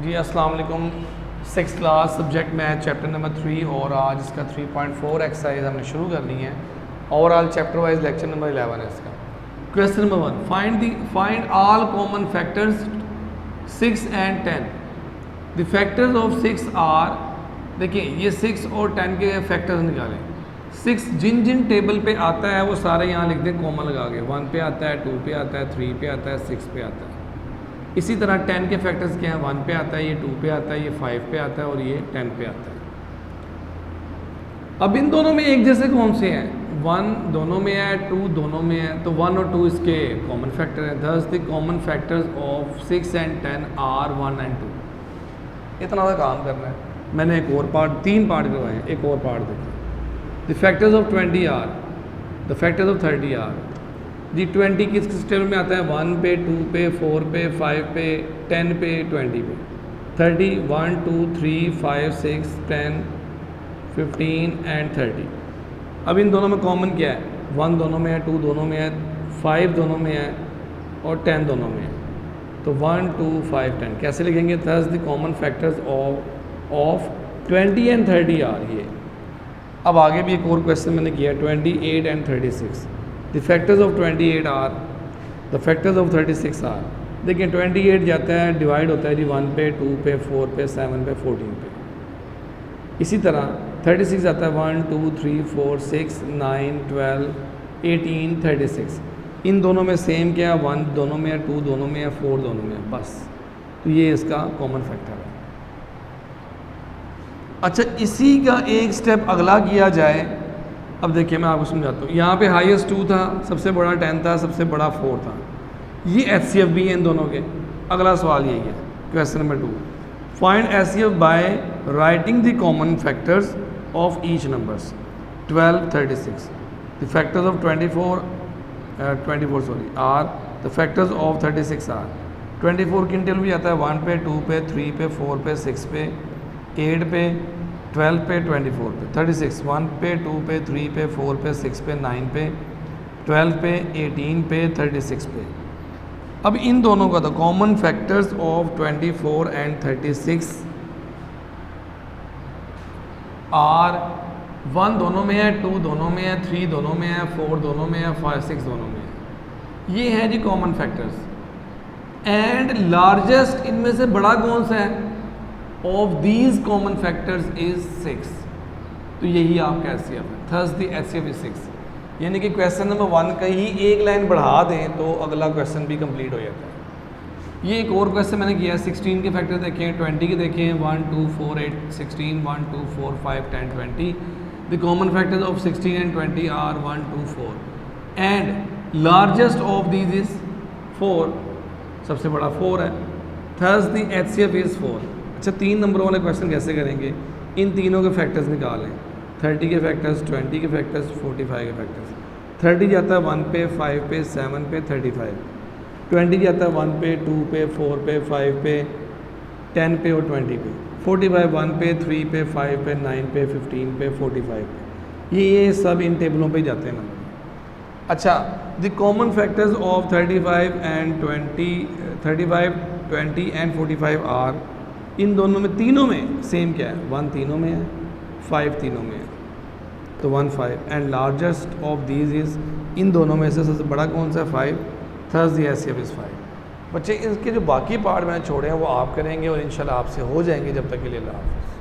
जी अस्सलाम वालेकुम। 6th class subject math chapter number 3 और आज इसका 3.4 एक्सरसाइज हमने शुरू करनी है। Overall chapter wise lecture number 11 है इसका। Question number 1, find all common factors 6 and 10। The factors of 6 are, देखिए ये 6 और 10 के फैक्टर्स निकालें। 6 जिन जिन टेबल पे आता है वो सारे यहाँ लिख दें कॉमन लगा के। 1 पे आता है, 2 पे आता है, 3 पे आता है, 6 पे आता है। इसी तरह 10 के फैक्टर्स क्या हैं, 1 पे आता है, ये 2 पे आता है, ये 5 पे आता है और ये 10 पे आता है। अब इन दोनों में एक जैसे कौन से हैं, 1 दोनों में है, 2 दोनों में है, तो 1 और 2 इसके कॉमन फैक्टर हैं। Thus the common factors of 6 and 10 are 1 and 2। इतना सा काम करना है। मैंने एक और पार्ट, 3 पार्ट करवाए हैं, एक और पार्ट देखिए। The factors of 20 are, the factors of 30 are. जी 20 किस किस टेबल में आता है, 1 पे, 2 पे, 4 पे, 5 पे, 10 पे, 20 पे। 30 1 2 3 5 6 10 15 and 30। अब इन दोनों में कॉमन क्या है, 1 दोनों में है, 2 दोनों में है, 5 दोनों में है और 10 दोनों में है। तो 1 2 5 10 कैसे लिखेंगे, thus the common factors of 20 and 30 are. ये अब आगे भी एक और क्वेश्चन मैंने किया, 28 and 36। The factors of 28 are, the factors of 36 are. देखिए 28 जाता है, डिवाइड होता है जी 1 पे, 2 पे, 4 पे, 7 पे, 14 पे। इसी तरह 36 आता है 1 2 3 4 6 9 12 18 36। इन दोनों में सेम क्या है, 1 दोनों में है, 2 दोनों में है, 4 दोनों में है, बस। तो ये इसका कॉमन फैक्टर है। अच्छा, इसी का एक स्टेप अगला किया जाए। अब देखिए मैं आपको समझाता हूँ। यहाँ पे हाईएस्ट 2 था, सबसे बड़ा 10 था, सबसे बड़ा 4 था। ये HCF भी है इन दोनों के। अगला सवाल यही है, question number 2, find HCF by writing the common factors of each numbers. 12 36। The factors of 24 are, the factors of 36 are. 24 किन टेबल भी आता है, 1 पे, 2 पे, 3 पे, 4 पे, 6 पे, 8 पे, 12 पे, 24 पे। 36 1 पे, 2 पे, 3 पे, 4 पे, 6 पे, 9 पे, 12 पे, 18 पे, 36 पे। अब इन दोनों का the common factors of 24 and 36 are 1 दोनों में है, 2 दोनों में है, 3 दोनों में है, 4 दोनों में है, 5 6 दोनों में है। ये है जी कॉमन फैक्टर्स। एंड लार्जेस्ट इनमें से बड़ा कौन सा है of these common factors is 6। तो यही आपका HCF है। Thus the HCF is 6। यानी कि क्वेश्चन नंबर 1 का ही एक लाइन बढ़ा दें तो अगला क्वेश्चन भी कंप्लीट हो जाता है। ये एक और क्वेश्चन मैंने किया है। 16 के फैक्टर देखें, 20 के देखें, 1 2 4 8 16 1 2 4 5 10 20। The common factors of 16 and 20 are 1 2 4 and largest of these is 4। सबसे बड़ा 4 है। Thus the HCF is 4। अच्छा, 3 नंबरों वाले क्वेश्चन कैसे करेंगे, इन तीनों के फैक्टर्स निकालें। 30 के फैक्टर्स, 20 के फैक्टर्स, 45 के फैक्टर्स। 30 जाता है 1 पे, 5 पे, 7 पे, 35। 20 जाता है 1 पे, 2 पे, 4 पे, 5 पे, 10 पे और 20 पे। 45 1 पे, 3 पे, 5 पे, 9 पे, 15 पे, 45 पे। ये सब इन टेबलों पे जाते हैं नंबर। अच्छा, the common factors of 35 and 45 are. इन दोनों में, तीनों में सेम क्या है, 1 तीनों में है, 5 तीनों में है, तो 1 5। And largest of these is, इन दोनों में से सबसे बड़ा कौन सा है, 5। Thus the HCF is 5। बच्चे इसके जो बाकी पार्ट मैंने छोड़े हैं वो आप करेंगे और इंशाल्लाह आपसे हो जाएंगे। जब तक के लिए अल्लाह हाफ़िज़।